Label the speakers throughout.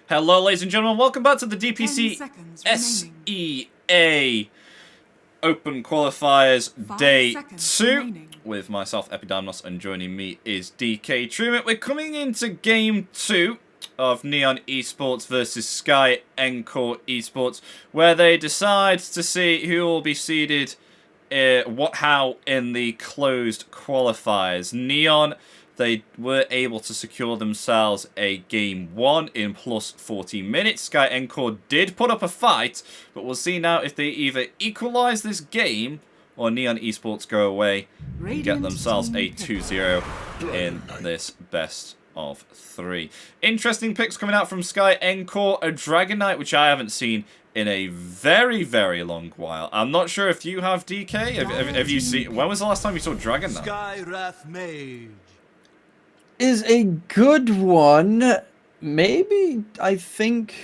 Speaker 1: Hello, ladies and gentlemen. Welcome back to the DPC SEA Open Qualifiers Day 2 with myself, Epidamnos, and joining me is DK Truman. We're coming into Game 2 of Neon Esports versus Sky Encore Esports, where they decide to see who will be seeded how in the closed qualifiers. Neon, they were able to secure themselves a Game 1 in plus 40 minutes. Sky Encore did put up a fight, but we'll see now if they either equalize this game or Neon Esports go away and get themselves a 2-0 in this best of 3. Interesting picks coming out from Sky Encore, a Dragon Knight, which I haven't seen in a very, very long while. I'm not sure if you have, DK. Have you seen? When was the last time you saw Dragon Knight?
Speaker 2: Sky Wrath Mage
Speaker 3: is a good one. Maybe, I think.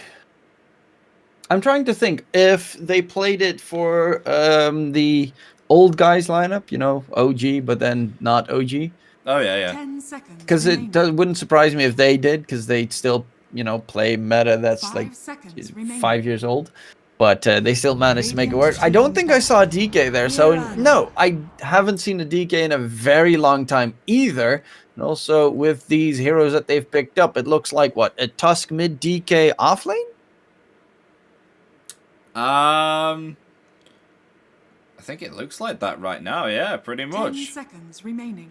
Speaker 3: I'm trying to think if they played it for the old guys lineup, you know, OG, but then not OG.
Speaker 1: Oh, yeah.
Speaker 3: Because it wouldn't surprise me if they did, because they still, you know, play meta that's like 5 years old. But they still managed to make it work. I don't think I saw a DK there, so no, I haven't seen a DK in a very long time either. And also, with these heroes that they've picked up, it looks like, what, a Tusk mid DK offlane?
Speaker 1: I think it looks like that right now, yeah, pretty much.
Speaker 4: 10 seconds remaining.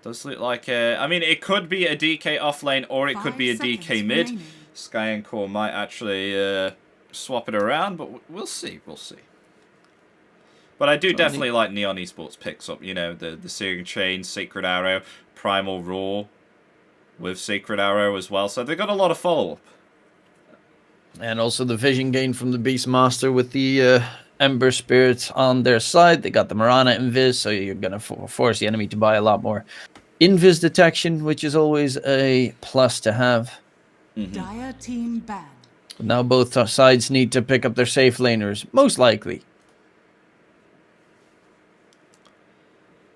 Speaker 1: Does look like I mean, it could be a DK offlane or it could be a DK mid.
Speaker 4: Remaining.
Speaker 1: Sky Encore might actually swap it around, but we'll see, But I do definitely like Neon Esports picks up, you know, the Searing Chain, Sacred Arrow, Primal Roar with Sacred Arrow as well. So they've got a lot of follow-up.
Speaker 3: And also the vision gain from the Beastmaster with the Ember Spirits on their side. They got the Marana Invis, so you're going to force the enemy to buy a lot more Invis detection, which is always a plus to have.
Speaker 4: Dire team ban.
Speaker 3: Now both sides need to pick up their safe laners, most likely.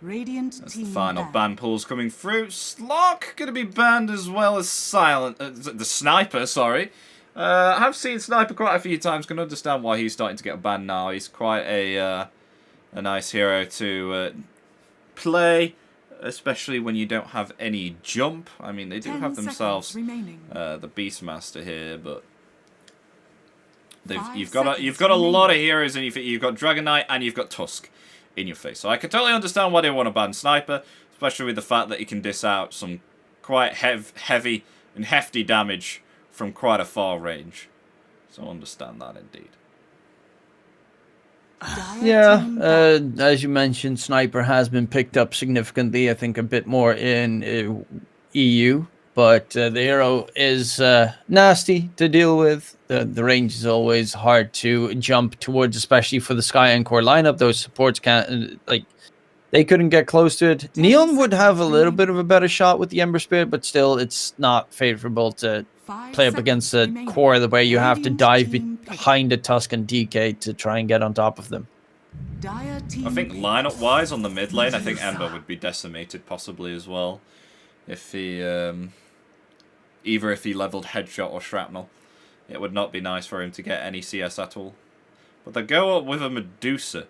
Speaker 4: Radiant
Speaker 1: That's
Speaker 4: team
Speaker 1: the final
Speaker 4: ban.
Speaker 1: ban pools coming through. Slock going to be banned as well as Silent. The Sniper, sorry. I have seen Sniper quite a few times. Can understand why he's starting to get banned now. He's quite a nice hero to play, especially when you don't have any jump. I mean, they do have themselves the Beastmaster here, but you've got a lot of heroes, and you've got Dragon Knight and you've got Tusk in your face. So I can totally understand why they want to ban Sniper, especially with the fact that he can dish out some quite heavy and hefty damage from quite a far range. So I understand that indeed.
Speaker 3: Yeah, as you mentioned, Sniper has been picked up significantly. I think a bit more in EU, but the hero is nasty to deal with. The range is always hard to jump towards, especially for the Sky Encore lineup. Those supports can't, they couldn't get close to it. Neon would have a little bit of a better shot with the Ember Spirit, but still, it's not favorable to play up against a core the way you have to dive behind a Tusk and DK to try and get on top of them.
Speaker 1: I think lineup-wise on the mid lane, I think Ember would be decimated possibly as well. If he, either if he leveled Headshot or Shrapnel. It would not be nice for him to get any CS at all. But they go up with a Medusa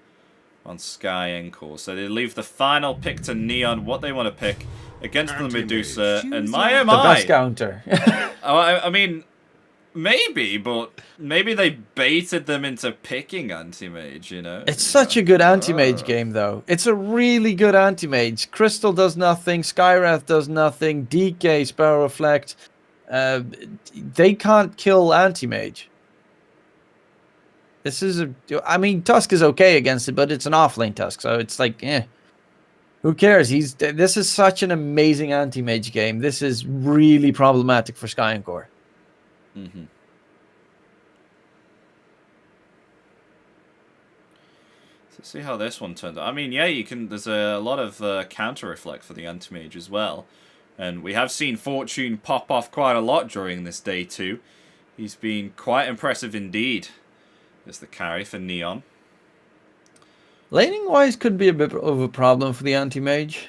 Speaker 1: on Sky Encore. So they leave the final pick to Neon, what they want to pick against the Medusa. And my
Speaker 3: The best counter.
Speaker 1: I mean, maybe, but maybe they baited them into picking Anti-Mage, you know?
Speaker 3: It's such a good anti-mage game, though. It's a really good anti-mage. Crystal does nothing. Skywrath does nothing. DK, Sparrow Reflect. They can't kill anti-mage. This is I mean, Tusk is okay against it, but it's an offlane Tusk, so it's like, who cares? This is such an amazing anti-mage game. This is really problematic for Sky Encore.
Speaker 1: So see how this one turns out. I mean, yeah, you can. There's a lot of counter reflect for the anti-mage as well, and we have seen Fortune pop off quite a lot during this day too. He's been quite impressive indeed. As the carry for Neon.
Speaker 3: Laning wise could be a bit of a problem for the anti-mage.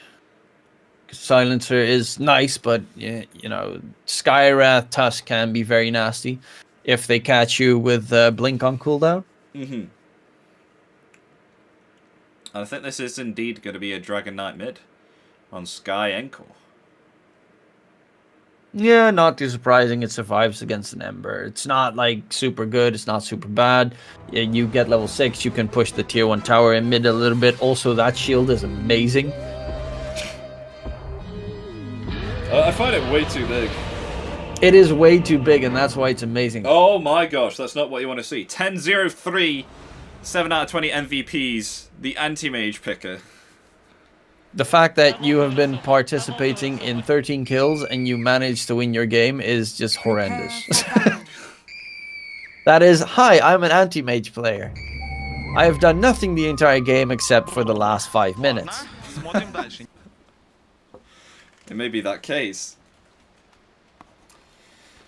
Speaker 3: Silencer is nice, but you know, Skywrath Tusk can be very nasty if they catch you with Blink on cooldown.
Speaker 1: Mm-hmm. I think this is indeed going to be a Dragon Knight mid on Sky Encore.
Speaker 3: Yeah, not too surprising. It survives against an Ember. It's not like super good. It's not super bad. Yeah, you get level 6. You can push the tier 1 tower in mid a little bit. Also, that shield is amazing.
Speaker 1: I find it way too big.
Speaker 3: It is way too big, and that's why it's amazing.
Speaker 1: Oh my gosh, that's not what you want to see. 10-0-3, 7 out of 20 MVPs. The anti-mage picker.
Speaker 3: The fact that you have been participating in 13 kills and you managed to win your game is just horrendous. That is, hi, I'm an anti-mage player. I have done nothing the entire game except for the last 5 minutes.
Speaker 1: It may be that case.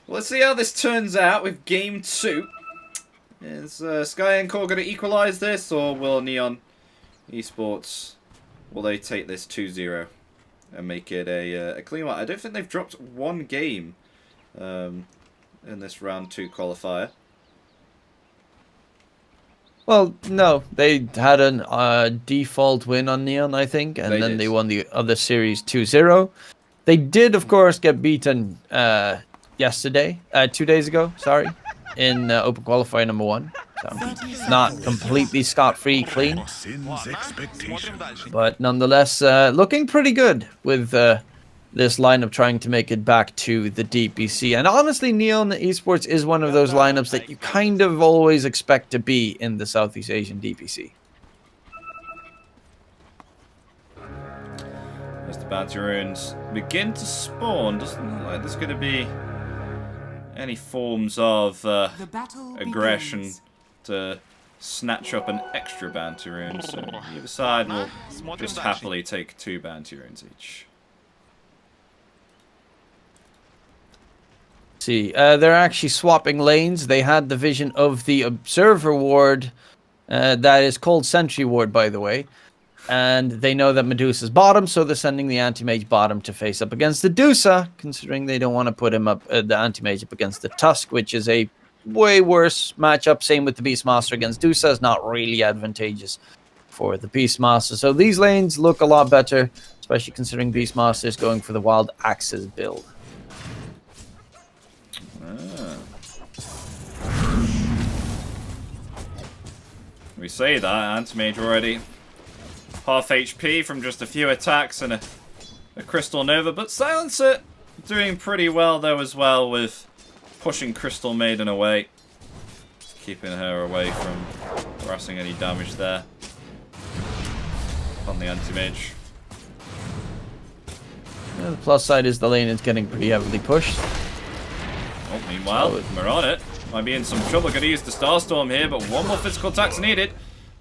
Speaker 1: Well, let's see how this turns out with game 2. Is Sky Encore going to equalize this, or will Neon Esports, will they take this 2-0 and make it a clean one? I don't think they've dropped one game in this round 2 qualifier.
Speaker 3: Well, no, they had a default win on Neon, I think, and then they won the other series 2-0. They did, of course, get beaten yesterday, 2 days ago, sorry, in Open Qualifier number 1. So, not completely scot-free clean, but nonetheless, looking pretty good with this lineup trying to make it back to the DPC. And honestly, Neon Esports is one of those lineups that you kind of always expect to be in the Southeast Asian DPC.
Speaker 1: As the bounty runes begin to spawn, doesn't look like there's going to be any forms of aggression to snatch up an extra bounty rune. So either side will just happily take 2 bounty runes each.
Speaker 3: See, they're actually swapping lanes. They had the vision of the Observer Ward, that is called Sentry Ward, by the way. And they know that Medusa's bottom, so they're sending the Anti-Mage bottom to face up against the Medusa, considering they don't want to put him up, the Anti-Mage up against the Tusk, which is a way worse matchup. Same with the Beastmaster against Dusa, is not really advantageous for the Beastmaster. So these lanes look a lot better, especially considering Beastmaster is going for the Wild Axes build.
Speaker 1: We say that, Anti-Mage already half HP from just a few attacks and a Crystal Nova, but Silencer doing pretty well though as well with pushing Crystal Maiden away, keeping her away from harassing any damage there on the Anti-Mage.
Speaker 3: Yeah, the plus side is the lane is getting pretty heavily pushed.
Speaker 1: Oh, meanwhile, we're on it. Might be in some trouble. Going to use the Starstorm here, but one more physical attack's needed.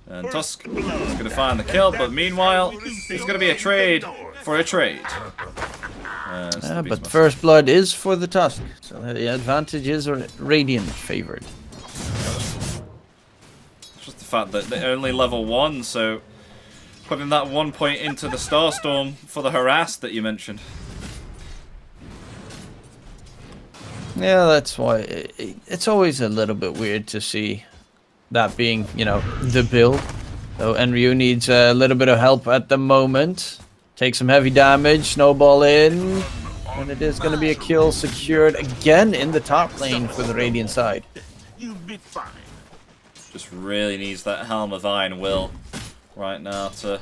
Speaker 1: And Tusk is going to find the kill, but meanwhile, it's going to be a trade for a trade.
Speaker 3: But first blood is for the Tusk, so the advantage is Radiant favored.
Speaker 1: It's just the fact that they're only level 1, so putting that 1 point into the Starstorm for the harass that you mentioned.
Speaker 3: Yeah, that's why it's always a little bit weird to see that being, you know, the build. So Enryu needs a little bit of help at the moment. Take some heavy damage, snowball in, and it is going to be a kill secured again in the top lane for the Radiant side.
Speaker 1: Just really needs that Helm of Iron Will right now to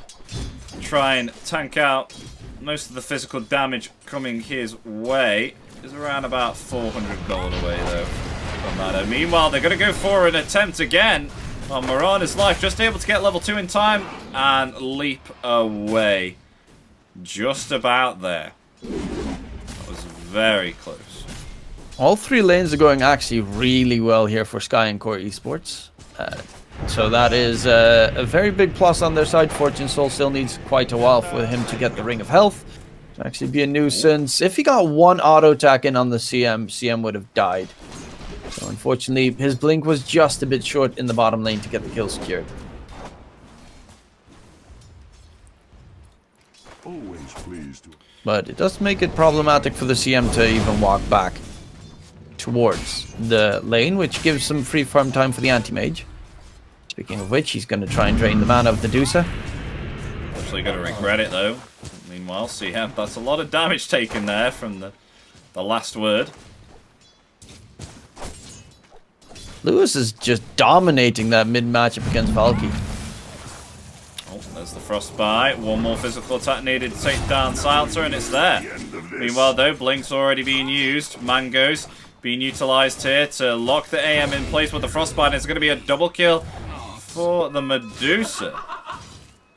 Speaker 1: try and tank out most of the physical damage coming his way. Is around about 400 gold away though from that. And meanwhile, they're going to go for an attempt again on Mirana's life. Just able to get level 2 in time and leap away. Just about there. That was very close.
Speaker 3: All 3 lanes are going actually really well here for Sky Encore Esports. So that is a very big plus on their side. Fortune Soul still needs quite a while for him to get the Ring of Health. Actually be a nuisance. If he got 1 auto attack in on the CM would have died. So unfortunately, his blink was just a bit short in the bottom lane to get the kill secured.
Speaker 2: Always pleased to...
Speaker 3: But it does make it problematic for the CM to even walk back towards the lane, which gives some free farm time for the anti-mage. Speaking of which, he's going to try and drain the mana of the Medusa.
Speaker 1: Actually going to regret it though. Meanwhile, CM, that's a lot of damage taken there from the last word.
Speaker 3: Lewis is just dominating that mid matchup against Valky.
Speaker 1: Oh, there's the Frostbite. One more physical attack needed to take down Silencer, and it's there. Meanwhile, though, Blink's already being used. Mango's being utilized here to lock the AM in place with the Frostbite. It's going to be a double kill for the Medusa.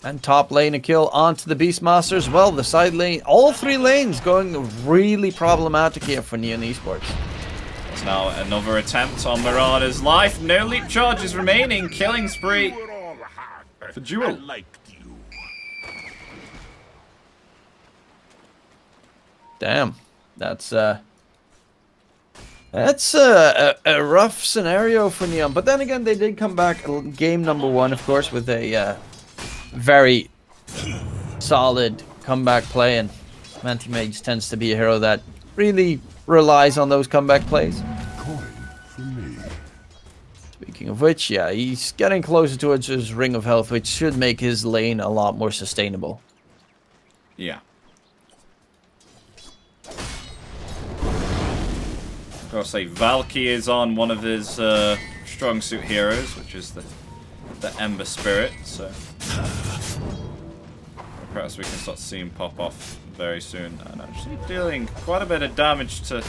Speaker 3: And top lane a kill onto the Beastmaster as well. The side lane, all three lanes going really problematic here for Neon Esports.
Speaker 1: There's now another attempt on Mirana's life. No leap charges remaining. Killing spree for Jewel.
Speaker 3: Damn, that's a rough scenario for Neon. But then again, they did come back game number 1, of course, with a very solid comeback play, and Anti-Mage tends to be a hero that really relies on those comeback plays. Speaking of which, yeah, he's getting closer towards his Ring of Health, which should make his lane a lot more sustainable.
Speaker 1: Yeah. I'll say Valky is on one of his strong suit heroes, which is the Ember Spirit, so perhaps we can start seeing pop off very soon. And actually dealing quite a bit of damage to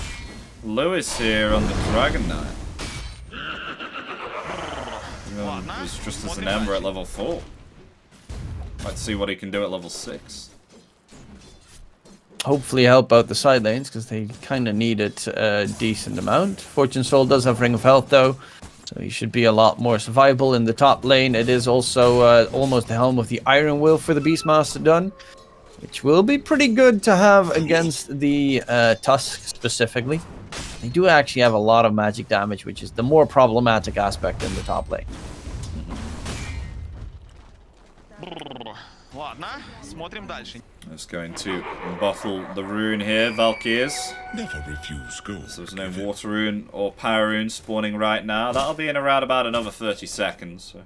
Speaker 1: Lewis here on the Dragon Knight. He was just as an Ember at level 4. Let's see what he can do at level 6.
Speaker 3: Hopefully help out the side lanes, because they kind of need it a decent amount. Fortune Soul does have Ring of Health though, so he should be a lot more survivable in the top lane. It is also almost the Helm of the Iron Will for the Beastmaster done, which will be pretty good to have against the Tusk specifically. They do actually have a lot of magic damage, which is the more problematic aspect in the top lane.
Speaker 1: Let's go into bottle the rune here, Valkyries.
Speaker 2: Never refuse gold.
Speaker 1: So there's no water rune or power rune spawning right now. That'll be in around about another 30 seconds. So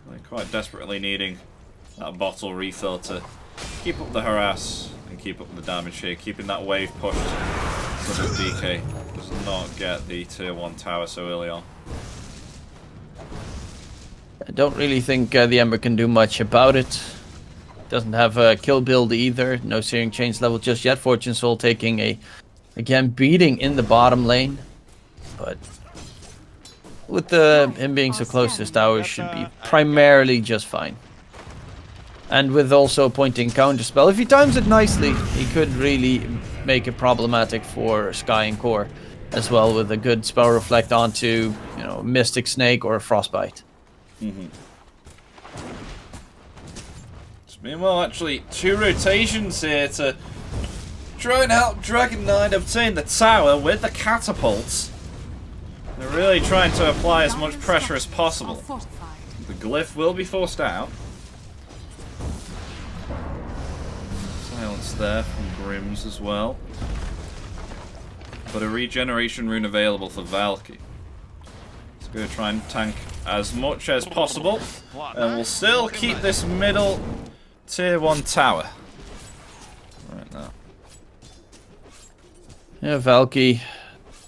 Speaker 1: they're quite desperately needing that bottle refill to keep up the harass and keep up the damage here, keeping that wave pushed so that DK does not get the tier 1 tower so early on.
Speaker 3: I don't really think the Ember can do much about it. Doesn't have a kill build either. No Searing Chains level just yet. Fortune Soul taking a, again, beating in the bottom lane. But with him being so close, this tower should be primarily just fine. And with also pointing counter spell, if he times it nicely, he could really make it problematic for Sky and Core as well, with a good spell reflect onto, you know, Mystic Snake or a Frostbite.
Speaker 1: Meanwhile, actually, 2 rotations here to try and help Dragon Knight obtain the tower with the catapults. They're really trying to apply as much pressure as possible. The glyph will be forced out. Silence there from Grims as well. But a regeneration rune available for Valky. Let's go try and tank as much as possible. And we'll still keep this middle tier 1 tower. Right now.
Speaker 3: Yeah, Valky.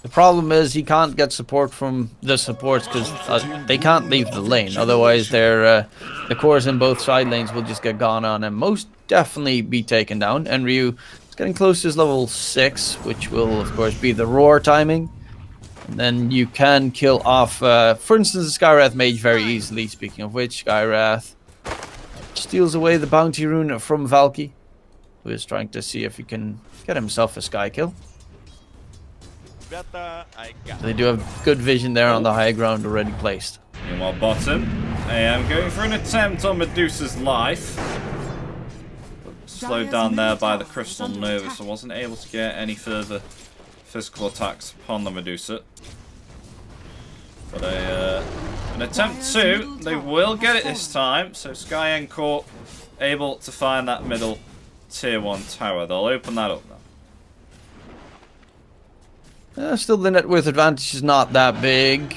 Speaker 3: The problem is he can't get support from the supports, because they can't leave the lane. Otherwise, the cores in both side lanes will just get gone on and most definitely be taken down. And Ryu is getting close to his level 6, which will, of course, be the roar timing. And then you can kill off, for instance, the Skywrath Mage very easily. Speaking of which, Skywrath steals away the bounty rune from Valky, who is trying to see if he can get himself a sky kill. So they do have good vision there on the high ground already placed.
Speaker 1: Meanwhile, bottom, I am going for an attempt on Medusa's life. But slowed down there by the Crystal Nova, so I wasn't able to get any further physical attacks upon the Medusa. But an attempt 2, they will get it this time. So Sky and Core able to find that middle tier 1 tower. They'll open that up now.
Speaker 3: Still, the net worth advantage is not that big.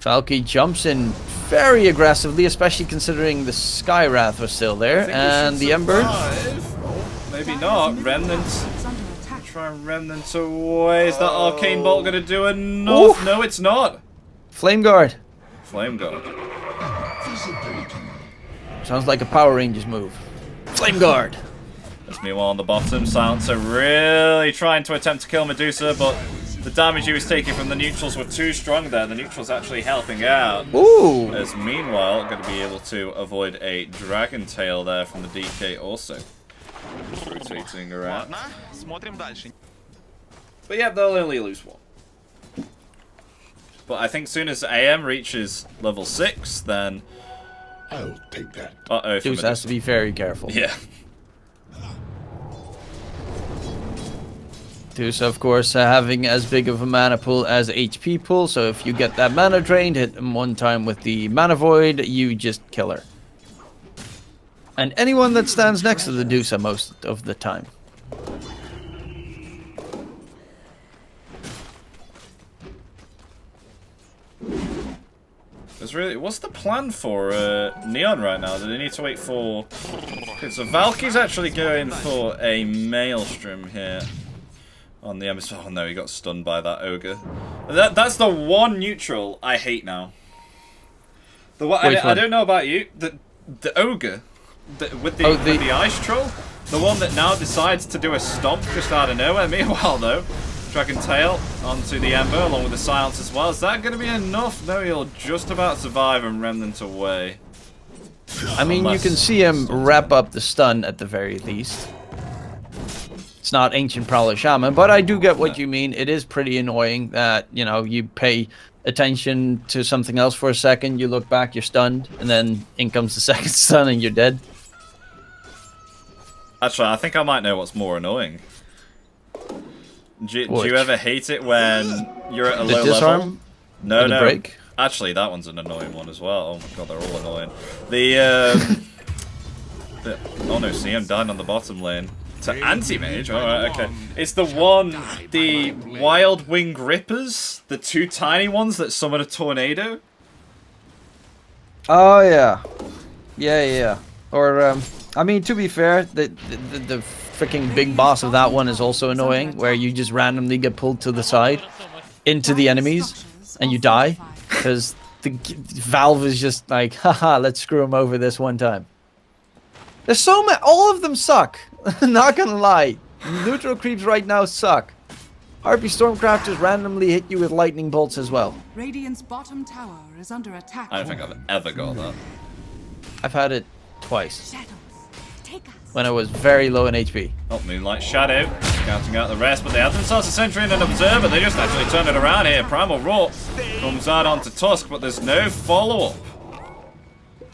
Speaker 3: Valky jumps in very aggressively, especially considering the Skywrath was still there. And the Ember.
Speaker 1: Oh, maybe not. Remnants. Try and Remnant away. Is that Arcane Bolt going to do enough? Oof. No, it's not.
Speaker 3: Flame Guard.
Speaker 1: Flame Guard.
Speaker 3: Sounds like a Power Rangers move. Flame Guard.
Speaker 1: That's meanwhile on the bottom. Silencer really trying to attempt to kill Medusa, but the damage he was taking from the neutrals were too strong there. The neutrals actually helping out.
Speaker 3: Ooh.
Speaker 1: As meanwhile, going to be able to avoid a Dragon Tail there from the DK also. Rotating around. But yeah, they'll only lose one. But I think soon as AM reaches level 6, then...
Speaker 2: I'll take that.
Speaker 1: Uh-oh.
Speaker 3: Zeus has to be very careful.
Speaker 1: Yeah.
Speaker 3: Zeus, of course, having as big of a mana pool as HP pool, so if you get that mana drained, hit them one time with the Mana Void, you just kill her. And anyone that stands next to the Dusa most of the time.
Speaker 1: What's the plan for Neon right now? Do they need to wait for... Okay, so Valky's actually going for a Maelstrom here. On the Ember. Oh no, he got stunned by that Ogre. That's the one neutral I hate now. The one, I don't know about you. The Ogre. With the Ice Troll. The one that now decides to do a stomp just out of nowhere. Meanwhile though, Dragon Tail onto the Ember along with the Silence as well. Is that going to be enough? No, he'll just about survive and Remnant away.
Speaker 3: I mean, you can see him wrap up the stun at the very least. It's not Ancient Prowler Shaman, but I do get what you mean. It is pretty annoying that, you know, you pay attention to something else for a second, you look back, you're stunned, and then in comes the second stun and you're dead.
Speaker 1: Actually, I think I might know what's more annoying. Do you ever hate it when you're at a low level? No, no.
Speaker 3: Break?
Speaker 1: Actually, that one's an annoying one as well. Oh my god, they're all annoying. Oh no, CM died on the bottom lane. To anti-mage? Alright, okay. It's the Wild Wing Rippers, the two tiny ones that summon a tornado.
Speaker 3: Oh yeah. Yeah. Or, I mean, to be fair, the freaking big boss of that one is also annoying, where you just randomly get pulled to the side into the enemies and you die because the Valve is just like, haha, let's screw him over this one time. There's so many, all of them suck. Not gonna lie, neutral creeps right now suck. Harpy Stormcrafters randomly hit you with lightning bolts as well.
Speaker 4: Radiant's bottom tower is under attack.
Speaker 1: I don't think I've ever got that.
Speaker 3: I've had it twice. When I was very low in HP.
Speaker 1: Oh, Moonlight Shadow, counting out the rest, but they have themselves a Sentry and an Observer. They just actually turn it around here. Primal Roar comes out onto Tusk, but there's no follow-up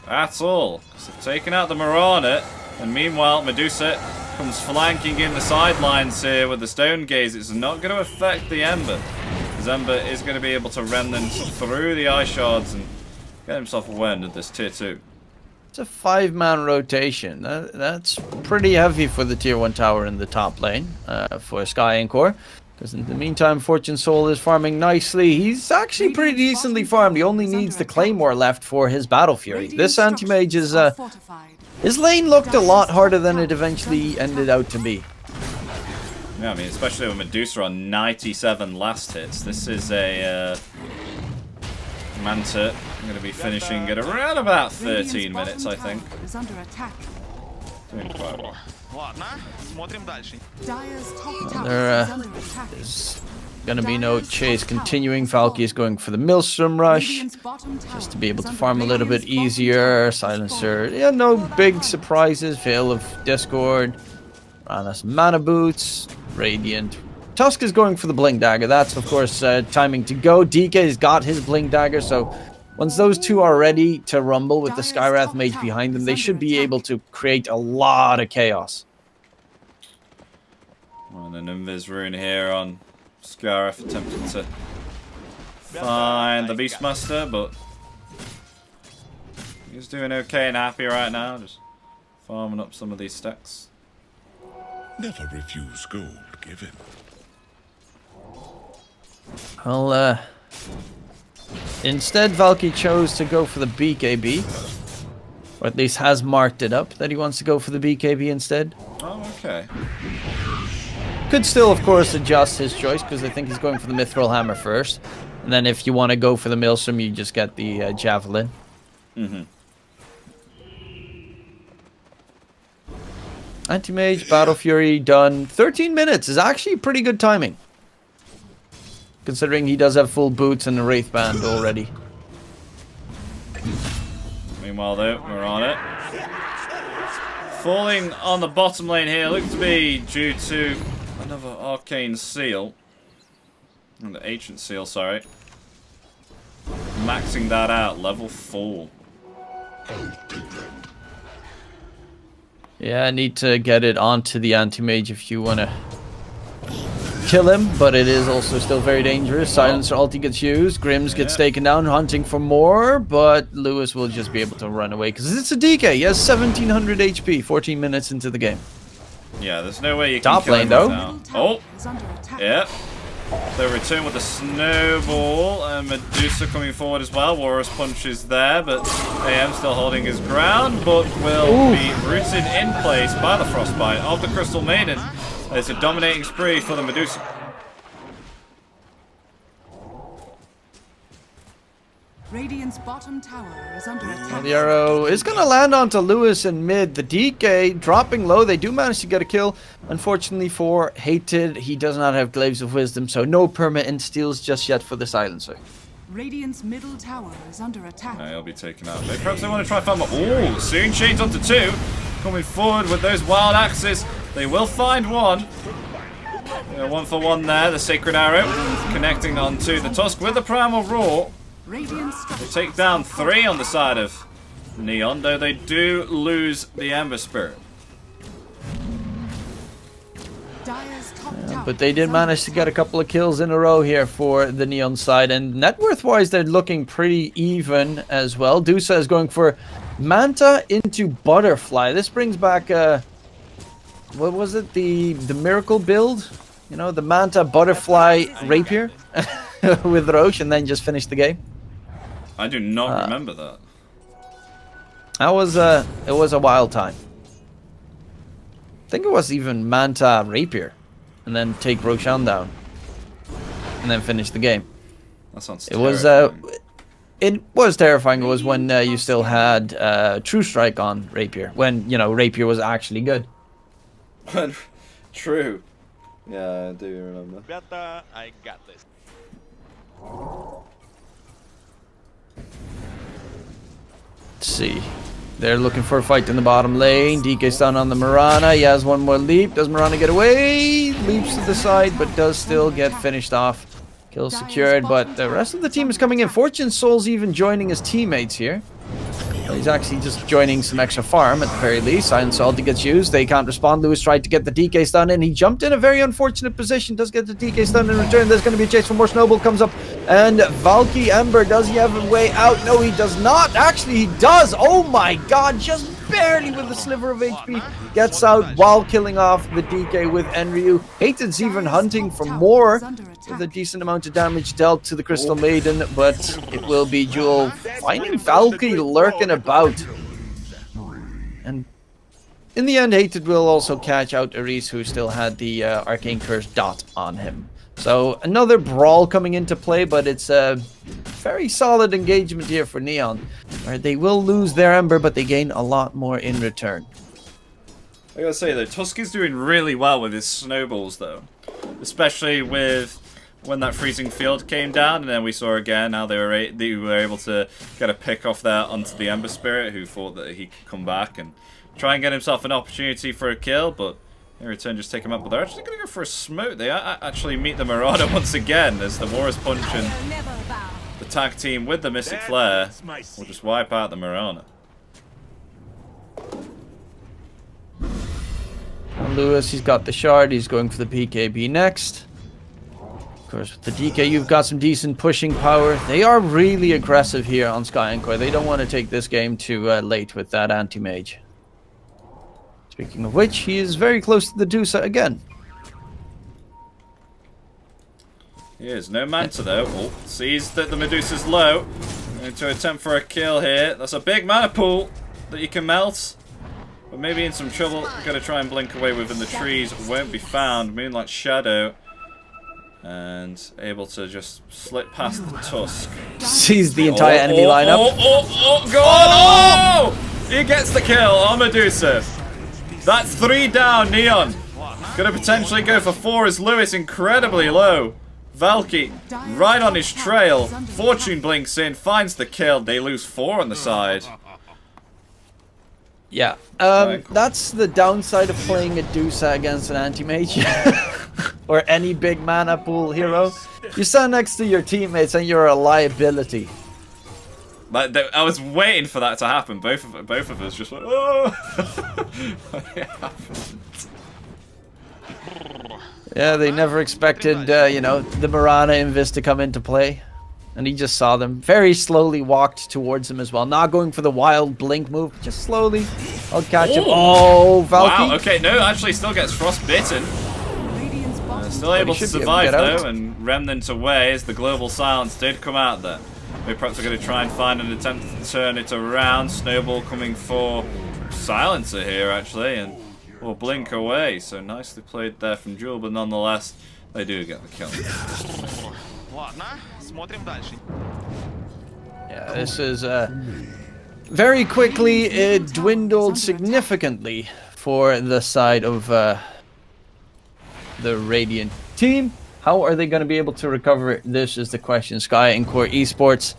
Speaker 1: at all. So they've taken out the Marauder, and meanwhile, Medusa comes flanking in the sidelines here with the Stone Gaze. It's not going to affect the Ember, because Ember is going to be able to Remnant through the Ice Shards and get himself a win at this tier 2.
Speaker 3: It's a 5-man rotation. That's pretty heavy for the tier 1 tower in the top lane for Sky and Core. Because in the meantime, Fortune Soul is farming nicely. He's actually pretty decently farmed. He only needs the Claymore left for his Battle Fury. This anti-mage is... his lane looked a lot harder than it eventually ended out to be.
Speaker 1: Yeah, I mean, especially with Medusa on 97 last hits. This is a... Manta going to be finishing at around about 13 minutes, I think. Doing quite well.
Speaker 3: There's going to be no chase continuing. Valky is going for the Maelstrom Rush, just to be able to farm a little bit easier. Silencer, yeah, no big surprises. Veil of Discord, Rana's Mana Boots, Radiant. Tusk is going for the Blink Dagger. That's, of course, timing to go. DK's got his Blink Dagger, so once those two are ready to rumble with the Skywrath Mage behind them, they should be able to create a lot of chaos.
Speaker 1: And an Invis Rune here on Skywrath attempting to find the Beastmaster, but he's doing okay and happy right now, just farming up some of these stacks.
Speaker 2: Never refuse gold given.
Speaker 3: Well, instead, Valky chose to go for the BKB. Or at least has marked it up that he wants to go for the BKB instead.
Speaker 1: Oh, okay.
Speaker 3: Could still, of course, adjust his choice, because I think he's going for the Mithril Hammer first. And then if you want to go for the Maelstrom, you just get the Javelin.
Speaker 1: Mm-hmm.
Speaker 3: Anti-Mage, Battle Fury, done. 13 minutes is actually pretty good timing. Considering he does have full boots and a Wraith Band already.
Speaker 1: Meanwhile, though, we're on it. Falling on the bottom lane here looks to be due to another Arcane Seal. The Ancient Seal, sorry. Maxing that out, level 4.
Speaker 3: Yeah, I need to get it onto the Anti-Mage if you want to kill him, but it is also still very dangerous. Silencer ulti gets used, Grims gets taken down, hunting for more, but Lewis will just be able to run away because it's a DK. He has 1700 HP, 14 minutes into the game.
Speaker 1: Yeah, there's no way you can
Speaker 3: Top
Speaker 1: kill
Speaker 3: lane,
Speaker 1: him
Speaker 3: though.
Speaker 1: now. Oh, yeah. They return with the snowball, and Medusa coming forward as well. Walrus Punch is there, but AM still holding his ground, but will be rooted in place by the Frostbite of the Crystal Maiden. It's a dominating spree for the Medusa.
Speaker 4: Radiant's bottom tower is under attack.
Speaker 3: The arrow is going to land onto Lewis in mid. The DK dropping low. They do manage to get a kill. Unfortunately for Hated, he does not have Glaives of Wisdom, so no permanent steals just yet for the Silencer.
Speaker 4: Radiant's middle tower is under attack.
Speaker 1: He'll be taken out. Perhaps they want to try and find more. Oh, Searing Chains onto 2. Coming forward with those wild axes. They will find one. One for one there. The Sacred Arrow connecting onto the Tusk with the Primal Roar. They take down 3 on the side of Neon, though they do lose the Ember Spirit.
Speaker 3: But they did manage to get a couple of kills in a row here for the Neon side. And net worth wise, they're looking pretty even as well. Dusa is going for Manta into Butterfly. This brings back, what was it? The Miracle build? You know, the Manta Butterfly Rapier with Roche, and then just finish the game.
Speaker 1: I do not remember that.
Speaker 3: That was it was a wild time. I think it was even Manta Rapier, and then take Roshan down, and then finish the game.
Speaker 1: That sounds
Speaker 3: it was terrifying. It was when you still had True Strike on Rapier, when, you know, Rapier was actually good.
Speaker 1: True. Yeah, I do remember.
Speaker 5: Better, I got this.
Speaker 3: Let's see. They're looking for a fight in the bottom lane. DK's down on the Mirana. He has one more leap. Does Mirana get away? Leaps to the side, but does still get finished off. Kill secured, but the rest of the team is coming in. Fortune Soul's even joining his teammates here. He's actually just joining some extra farm at the very least. Silent Salty gets used. They can't respond. Lewis tried to get the DK stun in. He jumped in a very unfortunate position. Does get the DK stun in return. There's going to be a chase for more. Snowball comes up. And Valky Ember, does he have a way out? No, he does not. Actually, he does. Oh my god. Just barely with a sliver of HP. Gets out while killing off the DK with Enryu. Hated's even hunting for more with a decent amount of damage dealt to the Crystal Maiden. But it will be Jewel finding Valky lurking about. And in the end, Hated will also catch out Aris, who still had the Arcane Curse dot on him. So another brawl coming into play, but it's a very solid engagement here for Neon. Where they will lose their Ember, but they gain a lot more in return.
Speaker 1: I gotta say though, Tusk is doing really well with his snowballs though. Especially with when that freezing field came down, and then we saw again how they were able to get a pick off there onto the Ember Spirit, who thought that he could come back and try and get himself an opportunity for a kill, but in return just take him up. But they're actually going to go for a smoke. They actually meet the Marauder once again as the Walrus Punch and the tag team with the Mystic Flare will just wipe out the Marauder.
Speaker 3: Lewis, he's got the shard. He's going for the PKB next. Of course, with the DK, you've got some decent pushing power. They are really aggressive here on Sky Encore. They don't want to take this game too late with that anti-mage. Speaking of which, he is very close to the Dusa again.
Speaker 1: He is. No Manta though. Oh, sees that the Medusa's low. Going to attempt for a kill here. That's a big mana pool that you can melt. But maybe in some trouble. Gonna try and blink away within the trees. Won't be found. Moonlight Shadow. And able to just slip past the Tusk.
Speaker 3: Sees the entire enemy lineup.
Speaker 1: Go on! Oh! He gets the kill on Medusa. That's 3 down, Neon. Gonna potentially go for 4 as Lewis incredibly low. Valky right on his trail. Fortune blinks in, finds the kill. They lose 4 on the side.
Speaker 3: Yeah, that's the downside of playing a Dusa against an anti-mage. Or any big mana pool hero. You stand next to your teammates and you're a liability.
Speaker 1: Like, I was waiting for that to happen. Both of us just went, oh! It happened.
Speaker 3: Yeah, they never expected, you know, the Mirana Invis to come into play. And he just saw them. Very slowly walked towards him as well. Not going for the wild blink move. Just slowly. I'll catch him. Oh, Valky.
Speaker 1: Wow, okay, no, actually still gets frostbitten. Still able to survive though, and Remnant away as the global silence did come out there. They perhaps are going to try and find an attempt to turn it around. Snowball coming for Silencer here actually, and will blink away. So nicely played there from Jewel, but nonetheless, they do get the kill.
Speaker 3: Yeah, this is very quickly it dwindled significantly for the side of the Radiant team. How are they going to be able to recover? This is the question. Sky and Core Esports.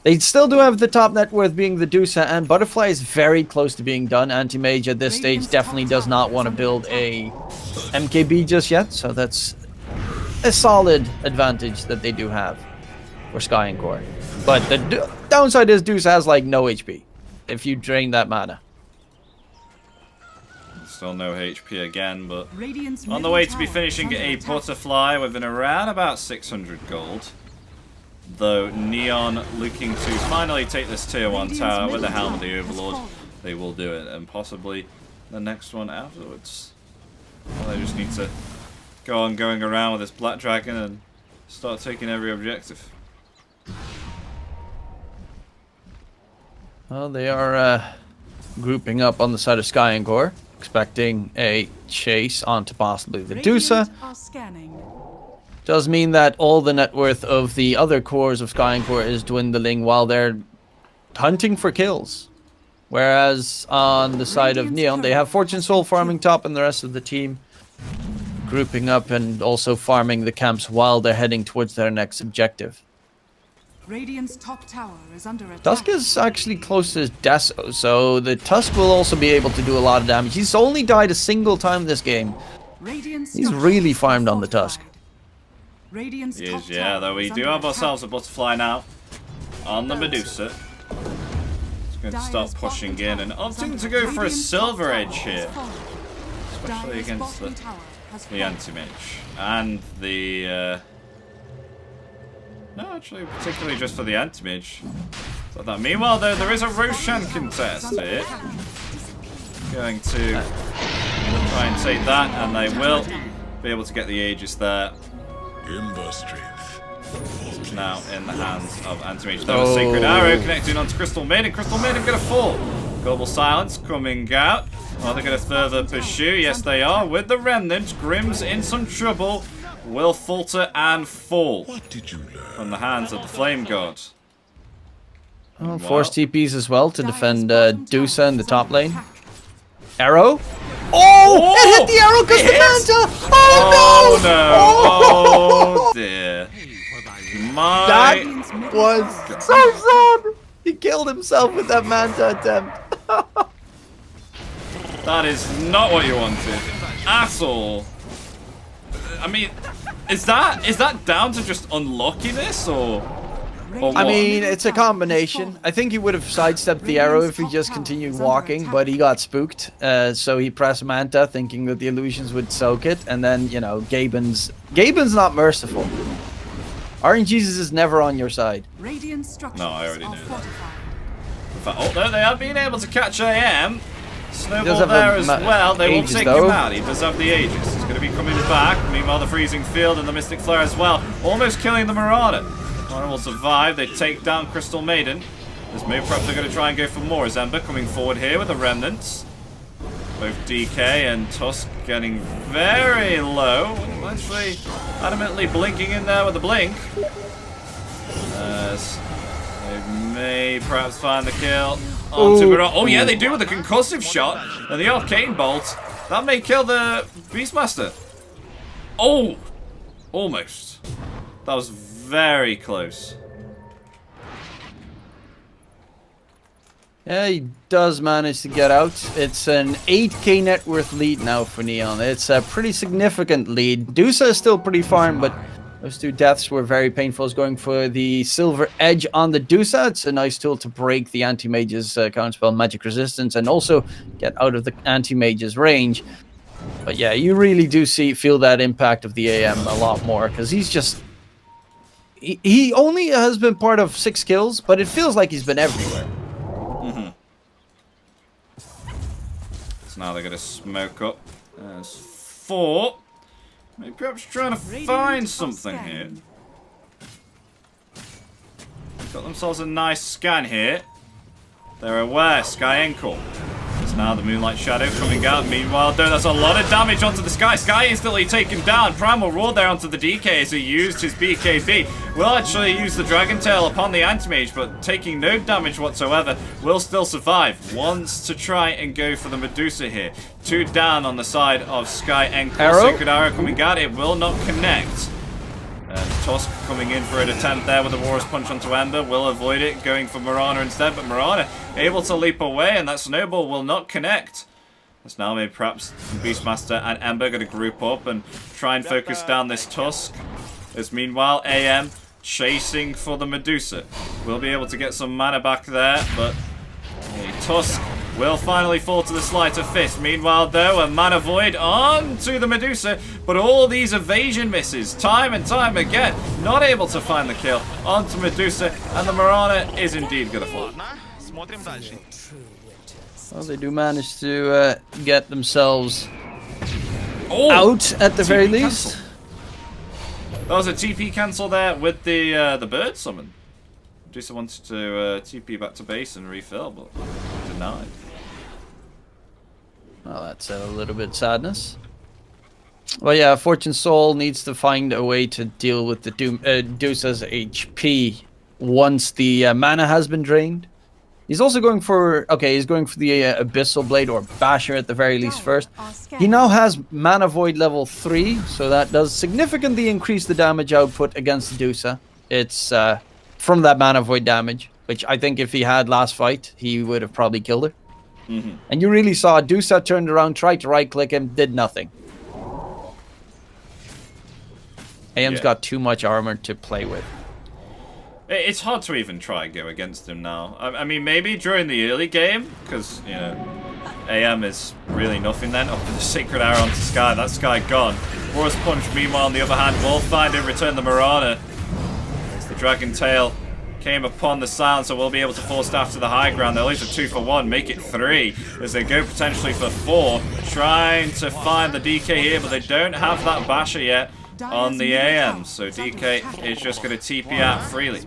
Speaker 3: They still do have the top net worth being the Dusa, and Butterfly is very close to being done. Anti-Mage at this stage definitely does not want to build a MKB just yet, so that's a solid advantage that they do have for Sky and Core. But the downside is Dusa has like no HP if you drain that mana.
Speaker 1: Still no HP again, but on the way to be finishing a Butterfly within around about 600 gold. Though Neon looking to finally take this tier 1 tower with the Helm of the Overlord. They will do it, and possibly the next one afterwards. Well, they just need to go on going around with this Black Dragon and start taking every objective.
Speaker 3: Well, they are grouping up on the side of Sky and Core, expecting a chase onto possibly the Dusa. Does mean that all the net worth of the other cores of Sky and Core is dwindling while they're hunting for kills. Whereas on the side of Neon, they have Fortune Soul farming top and the rest of the team grouping up and also farming the camps while they're heading towards their next objective.
Speaker 4: Radiant's top tower is under attack.
Speaker 3: Tusk is actually close to Deso, so the Tusk will also be able to do a lot of damage. He's only died a single time this game. He's really farmed on the Tusk.
Speaker 1: He is, yeah, though we do have ourselves a Butterfly now on the Medusa. It's going to start pushing in and opting to go for a Silver Edge here. Especially against the Anti-Mage. And the... no, actually, particularly just for the Anti-Mage. So that. Meanwhile, though, there is a Roshan contest here. Going to try and take that, and they will be able to get the Aegis there. It's now in the hands of Anti-Mage. Though a Sacred Arrow connecting onto Crystal Maiden. Crystal Maiden going to fall. Global Silence coming out. Are they going to further pursue? Yes, they are. With the Remnant, Grimm's in some trouble. Will falter and fall from the hands of the Flame God.
Speaker 3: Oh, force TPs as well to defend Dusa in the top lane. Arrow? Oh! It hit the arrow because the Manta! Oh no!
Speaker 1: Oh dear.
Speaker 3: That was so sad! He killed himself with that Manta attempt.
Speaker 1: That is not what you wanted at all. I mean, is that down to just unluckiness or what?
Speaker 3: I mean, it's a combination. I think he would have sidestepped the arrow if he just continued walking, but he got spooked. So he pressed Manta, thinking that the illusions would soak it, and then, you know, Gaben's not merciful. RNGesus is never on your side.
Speaker 1: No, I already knew that. In fact, although they have been able to catch AM, Snowball
Speaker 3: have
Speaker 1: there
Speaker 3: a
Speaker 1: as well. They will
Speaker 3: Aegis,
Speaker 1: take
Speaker 3: though.
Speaker 1: him out. He does have the Aegis. He's going to be coming back. Meanwhile, the Freezing Field and the Mystic Flare as well. Almost killing the Marauder. Marauder will survive. They take down Crystal Maiden. This move, perhaps they're going to try and go for more. As Ember coming forward here with the Remnants. Both DK and Tusk getting very low. Actually, adamantly blinking in there with the blink. They may perhaps find the kill onto Marauder. Oh yeah, they do with the concussive shot and the Arcane Bolt. That may kill the Beastmaster. Oh! Almost. That was very close.
Speaker 3: Yeah, he does manage to get out. It's an 8k net worth lead now for Neon. It's a pretty significant lead. Dusa is still pretty farm, but those two deaths were very painful. He's going for the Silver Edge on the Dusa. It's a nice tool to break the Anti-Mage's counterspell magic resistance and also get out of the Anti-Mage's range. But yeah, you really do feel that impact of the AM a lot more, because he's just... He only has been part of 6 kills, but it feels like he's been everywhere.
Speaker 1: So now they're going to smoke up. There's 4. Maybe perhaps trying to find something here. Got themselves a nice scan here. They're aware, Sky Encore. It's now the Moonlight Shadow coming out. Meanwhile, though, that's a lot of damage onto the Sky. Sky instantly taken down. Primal Roar there onto the DK as he used his BKB. Will actually use the Dragon Tail upon the Anti-Mage, but taking no damage whatsoever. Will still survive. Wants to try and go for the Medusa here. 2 down on the side of Sky Encore.
Speaker 3: Arrow?
Speaker 1: Sacred Arrow coming out. It will not connect. And Tusk coming in for an attempt there with the Warrior's Punch onto Ember. Will avoid it, going for Marana instead. But Marana able to leap away, and that Snowball will not connect. That's now maybe perhaps Beastmaster and Ember going to group up and try and focus down this Tusk. As meanwhile, AM chasing for the Medusa. Will be able to get some mana back there, but Tusk will finally fall to the Sleight of Fist. Meanwhile, though, a Mana Void onto the Medusa, but all these evasion misses, time and time again, not able to find the kill onto Medusa, and the Marana is indeed going to fall.
Speaker 3: Well, they do manage to get themselves out at the very least.
Speaker 1: Cancel. That was a TP cancel there with the bird summon. Medusa wanted to TP back to base and refill, but denied.
Speaker 3: Well, that's a little bit sadness. Well, yeah, Fortune Soul needs to find a way to deal with the Dusa's HP once the mana has been drained. He's also going for... Okay, he's going for the Abyssal Blade or Basher at the very least first. He now has Mana Void level 3, so that does significantly increase the damage output against the Dusa. It's from that Mana Void damage, which I think if he had last fight, he would have probably killed her. And you really saw Dusa turned around, tried to right-click him, did nothing. AM's got too much armor to play with.
Speaker 1: It's hard to even try and go against him now. I mean, maybe during the early game, because, you know, AM is really nothing then. Up with the Sacred Arrow onto Sky. That Sky gone. Warrior's Punch, meanwhile, on the other hand, will find and return the Marana. As the Dragon Tail came upon the Silencer, will be able to force after the high ground. They'll lose a 2 for 1, make it 3 as they go potentially for 4. Trying to find the DK here, but they don't have that Basher yet on the AM. So DK is just going to TP out freely.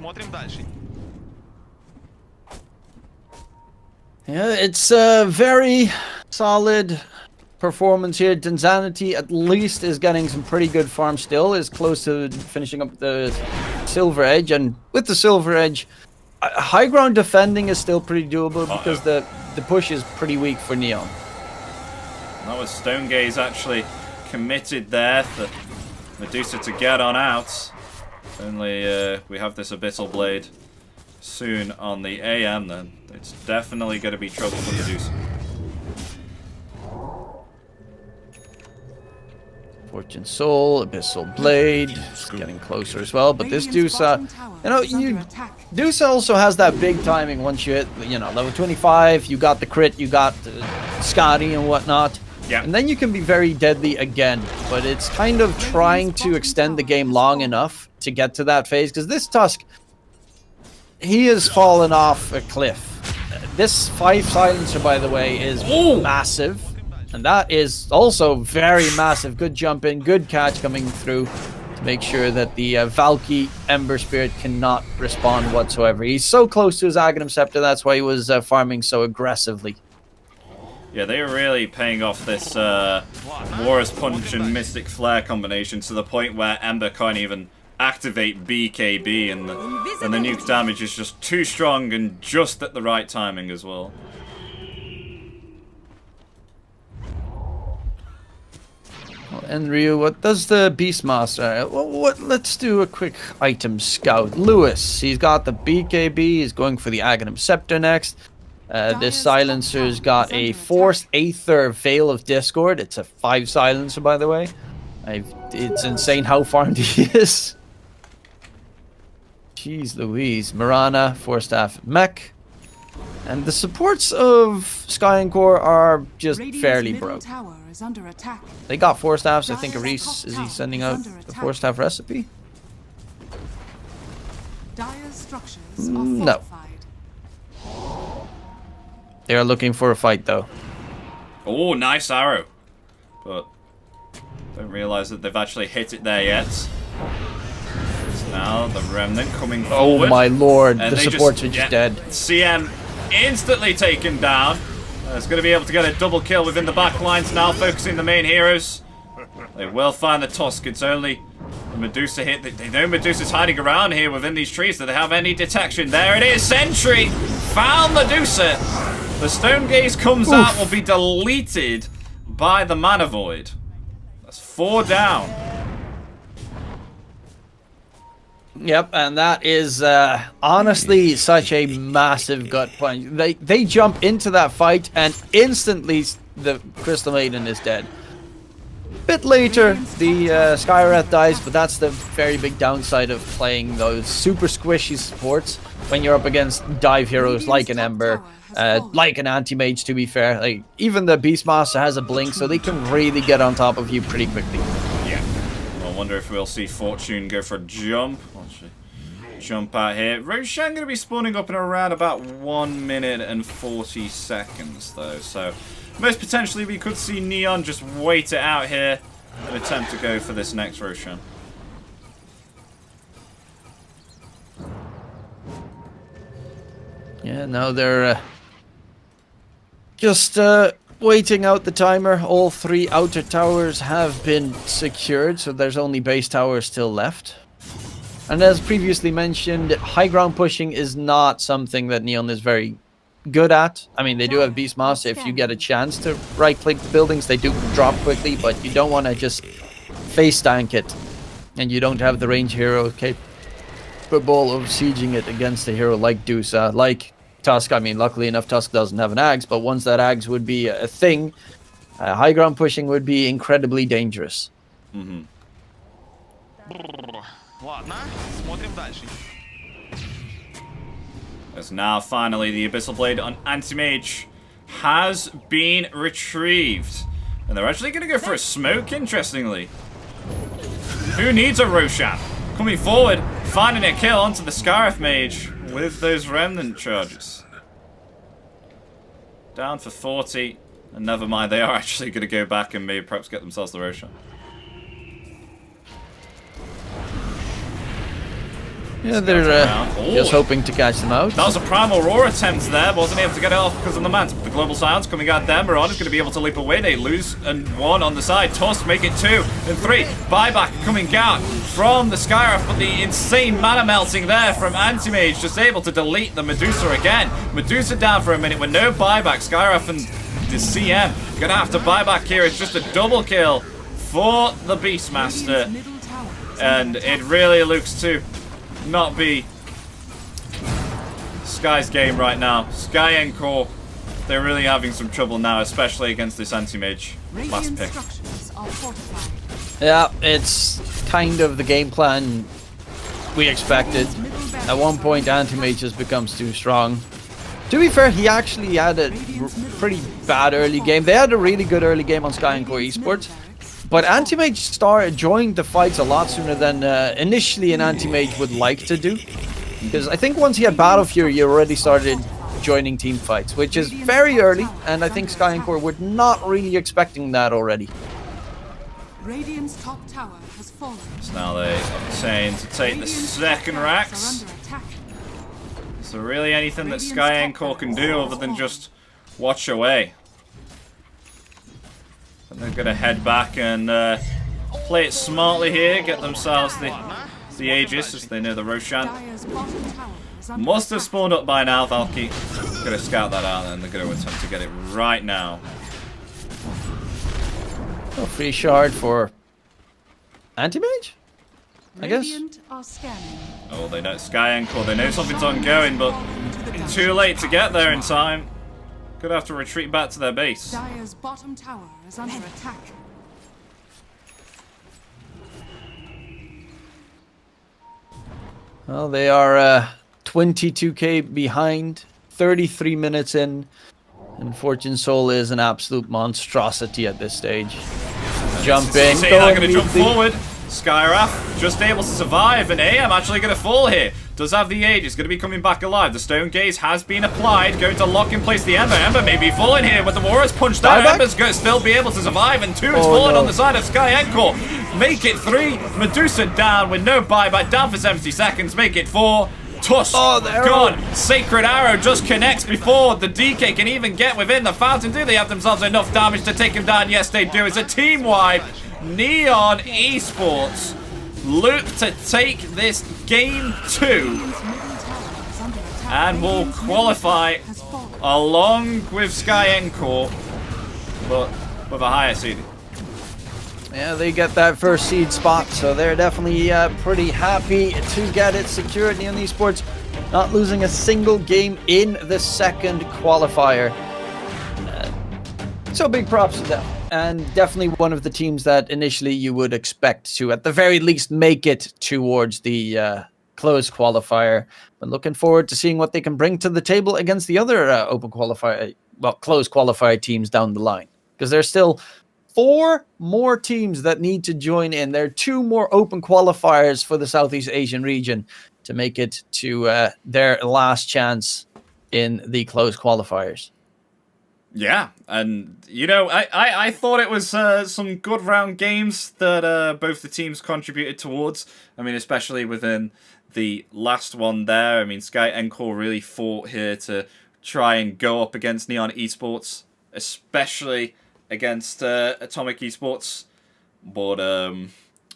Speaker 3: Yeah, it's a very solid performance here. Danzanity at least is getting some pretty good farm still, is close to finishing up the Silver Edge, and with the Silver Edge, high ground defending is still pretty doable because the push is pretty weak for Neon.
Speaker 1: That was Stonegaze actually committed there for Medusa to get on out. Only we have this Abyssal Blade soon on the AM, then it's definitely going to be trouble for Medusa.
Speaker 3: Fortune Soul, Abyssal Blade, it's getting closer as well. But this Dusa, you know, Dusa also has that big timing. Once you hit, you know, level 25, you got the crit, you got Scotty and whatnot.
Speaker 1: Yeah.
Speaker 3: And then you can be very deadly again. But it's kind of trying to extend the game long enough to get to that phase. Because this Tusk, he has fallen off a cliff. this 5 silencer, by the way, is
Speaker 1: Ooh.
Speaker 3: massive. And that is also very massive. Good jump in, good catch coming through to make sure that the Valky Ember Spirit cannot respond whatsoever. He's so close to his Aghanim Scepter, that's why he was farming so aggressively.
Speaker 1: Yeah, they are really paying off this Warrior's Punch and Mystic Flare combination to the point where Ember can't even activate BKB, and the nuke damage is just too strong and just at the right timing as well.
Speaker 3: And Ryu, what does the Beastmaster? Let's do a quick item scout. Lewis, he's got the BKB. He's going for the Aghanim Scepter next. This silencer's got a Force Aether Veil of Discord. It's a 5 silencer, by the way. It's insane how farmed he is. Jeez Louise. Mirana, 4-staff mech. And the supports of Sky and Core are just fairly broke. They got 4 staffs. I think Reese, is he sending out the 4-staff recipe? No. They are looking for a fight, though.
Speaker 1: Oh, nice arrow. But don't realize that they've actually hit it there yet. It's now the Remnant coming forward.
Speaker 3: Oh my lord,
Speaker 1: and
Speaker 3: the supports are just dead.
Speaker 1: CM instantly taken down. It's going to be able to get a double kill within the back lines now, focusing the main heroes. They will find the Tusk. It's only the Medusa hit. They know Medusa's hiding around here within these trees. Do they have any detection? There it is. Sentry found Medusa. The Stone Gaze comes out, will be deleted by the Mana Void. That's 4 down.
Speaker 3: Yep, and that is honestly such a massive gut punch. They jump into that fight and instantly the Crystal Maiden is dead. Bit later, the Skywrath dies, but that's the very big downside of playing those super squishy supports when you're up against dive heroes like an Ember, like an Anti-Mage, to be fair. Like, even the Beastmaster has a blink, so they can really get on top of you pretty quickly.
Speaker 1: Yeah. I wonder if we'll see Fortune go for a jump. Jump out here. Roshan going to be spawning up in around about 1 minute and 40 seconds, though. So, most potentially, we could see Neon just wait it out here and attempt to go for this next Roshan.
Speaker 3: Yeah, now they're just waiting out the timer. All 3 outer towers have been secured, so there's only base towers still left. And as previously mentioned, high ground pushing is not something that Neon is very good at. I mean, they do have Beastmaster. If you get a chance to right-click the buildings, they do drop quickly, but you don't want to just face tank it. And you don't have the range hero capable of sieging it against a hero like Dusa, like Tusk. I mean, luckily enough, Tusk doesn't have an Axe, but once that Axe would be a thing, high ground pushing would be incredibly dangerous.
Speaker 1: Mm-hmm. As now, finally, the Abyssal Blade on Anti-Mage has been retrieved. And they're actually going to go for a smoke, interestingly. Who needs a Roshan? Coming forward, finding a kill onto the Scarif Mage with those Remnant charges. Down for 40. And never mind, they are actually going to go back and maybe perhaps get themselves the Roshan.
Speaker 3: Yeah, they're just hoping to catch them out.
Speaker 1: That was a Primal Roar attempt there, but wasn't able to get it off because of the man. The Global Silence coming out there. Miran is going to be able to leap away. They lose and 1 on the side. Tusk make it 2 and 3. Buyback coming out from the Skywrath, but the insane mana melting there from Anti-Mage, just able to delete the Medusa again. Medusa down for a minute with no buyback. Skywrath and the CM going to have to buy back here. It's just a double kill for the Beastmaster. And it really looks to not be Sky's game right now. Sky and Core, they're really having some trouble now, especially against this Anti-Mage last pick.
Speaker 3: Yeah, it's kind of the game plan we expected. At one point, Anti-Mage just becomes too strong. To be fair, he actually had a pretty bad early game. They had a really good early game on Sky and Core Esports. But Anti-Mage joined the fights a lot sooner than initially an Anti-Mage would like to do. Because I think once he had Battle Fury, he already started joining team fights, which is very early, and I think Sky and Core were not really expecting that already.
Speaker 4: Radiant's top tower has fallen.
Speaker 1: So now they obtain to take the second racks. So really anything that Sky and Core can do other than just watch away. And they're going to head back and play it smartly here, get themselves the Aegis as they know the Roshan. Must have spawned up by now. Valky going to scout that out and they're going to attempt to get it right now.
Speaker 3: A free shard for Anti-Mage, I guess.
Speaker 1: Oh, they know Sky and Core. They know something's ongoing, but too late to get there in time. Could have to retreat back to their base.
Speaker 4: Dire's bottom tower is under attack.
Speaker 3: Well, they are 22k behind, 33 minutes in, and Fortune Soul is an absolute monstrosity at this stage. Jumping,
Speaker 1: going to jump forward. Skywrath just able to survive, and AM actually going to fall here. Does have the Aegis, going to be coming back alive. The Stone Gaze has been applied, going to lock in place the Ember. Ember may be falling here, but the Warriors punched down. Ember's going to still be able to survive, and 2 is falling on the side of Sky and Core. Make it 3. Medusa down with no buyback, down for 70 seconds. Make it 4. Tusk gone. Sacred Arrow just connects before the DK can even get within the fountain. Do they have themselves enough damage to take him down? Yes, they do. It's a team wipe. Neon Esports look to take this game 2 and will qualify along with Sky Encore, but with a higher seeding.
Speaker 3: Yeah, they get that first seed spot, so they're definitely pretty happy to get it secured. Neon Esports not losing a single game in the second qualifier. So big props to them. And definitely one of the teams that initially you would expect to, at the very least, make it towards the closed qualifier. But looking forward to seeing what they can bring to the table against the other open qualifier, well, closed qualifier teams down the line. Because there's still 4 more teams that need to join in. There are 2 more open qualifiers for the Southeast Asian region to make it to their last chance in the closed qualifiers.
Speaker 1: Yeah, and you know, I thought it was some good round games that both the teams contributed towards. I mean, especially within the last one there. I mean, Sky Encore really fought here to try and go up against Neon Esports, especially against Atomic Esports. But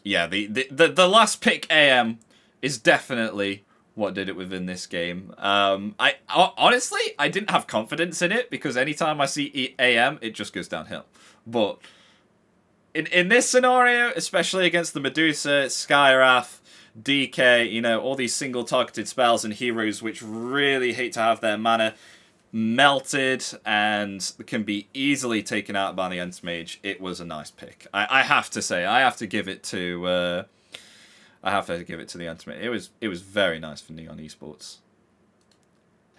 Speaker 1: yeah, the last pick AM is definitely what did it within this game. I honestly, I didn't have confidence in it because anytime I see AM, it just goes downhill. But in this scenario, especially against the Medusa, Skywrath, DK, you know, all these single targeted spells and heroes which really hate to have their mana melted and can be easily taken out by the Anti-Mage, it was a nice pick. I have to say, I have to give it to the Anti-Mage. It was very nice for Neon Esports.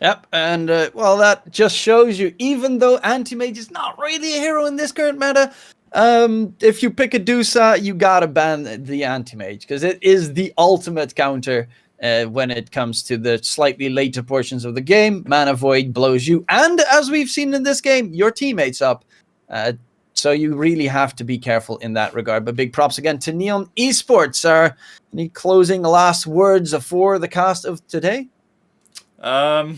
Speaker 3: Yep, and well, that just shows you, even though Anti-Mage is not really a hero in this current meta, if you pick a Dusa, you gotta ban the Anti-Mage, because it is the ultimate counter when it comes to the slightly later portions of the game. Mana Void blows you, and as we've seen in this game, your teammates up. So you really have to be careful in that regard. But big props again to Neon Esports. Any closing last words for the cast of today?
Speaker 1: Other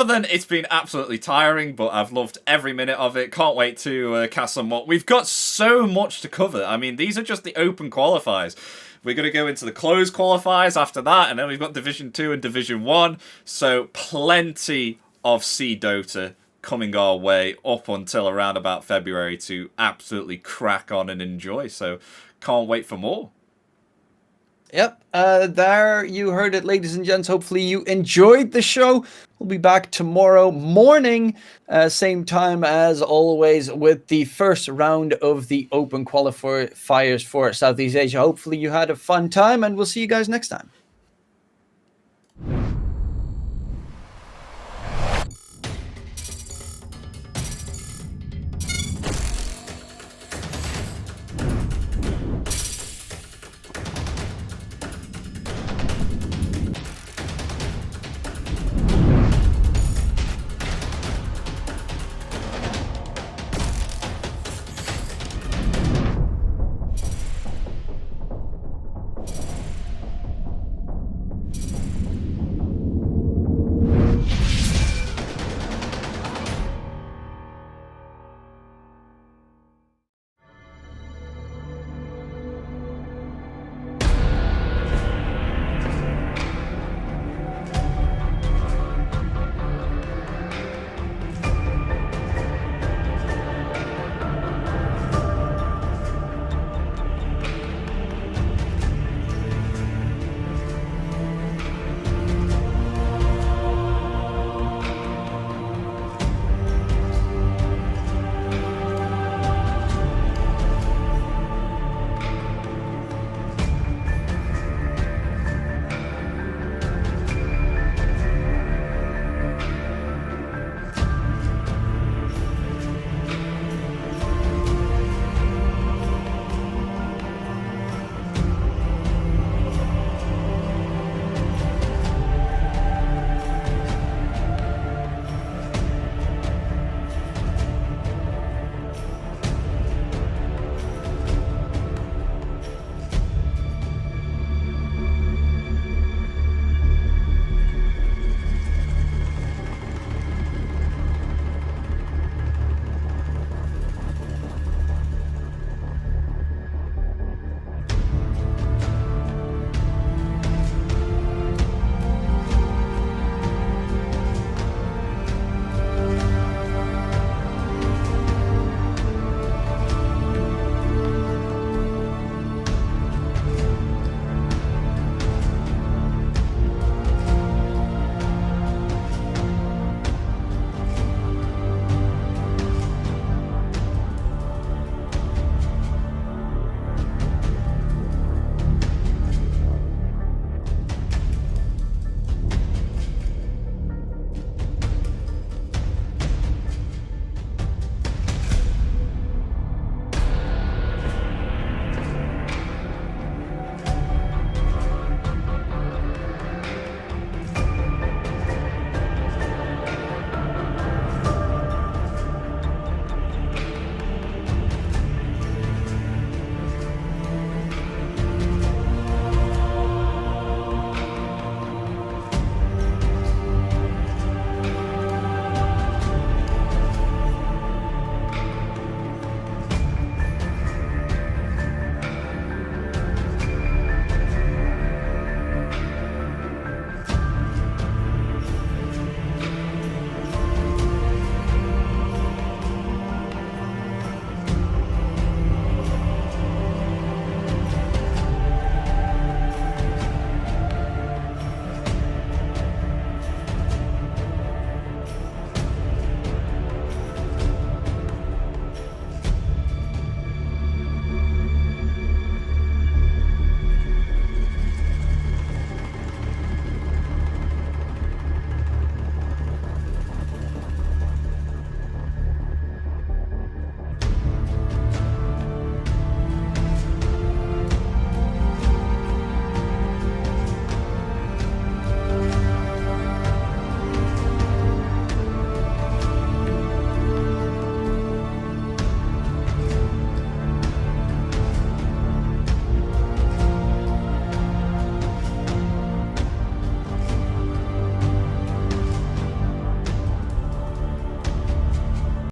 Speaker 1: than it's been absolutely tiring, but I've loved every minute of it. Can't wait to cast some more. We've got so much to cover. I mean, these are just the open qualifiers. We're going to go into the closed qualifiers after that, and then we've got Division 2 and Division 1. So plenty of Sea Dota coming our way up until around about February to absolutely crack on and enjoy. So can't wait for more.
Speaker 3: Yep, there you heard it, ladies and gents. Hopefully you enjoyed the show. We'll be back tomorrow morning, same time as always, with the first round of the open qualifiers for Southeast Asia. Hopefully you had a fun time, and we'll see you guys next time.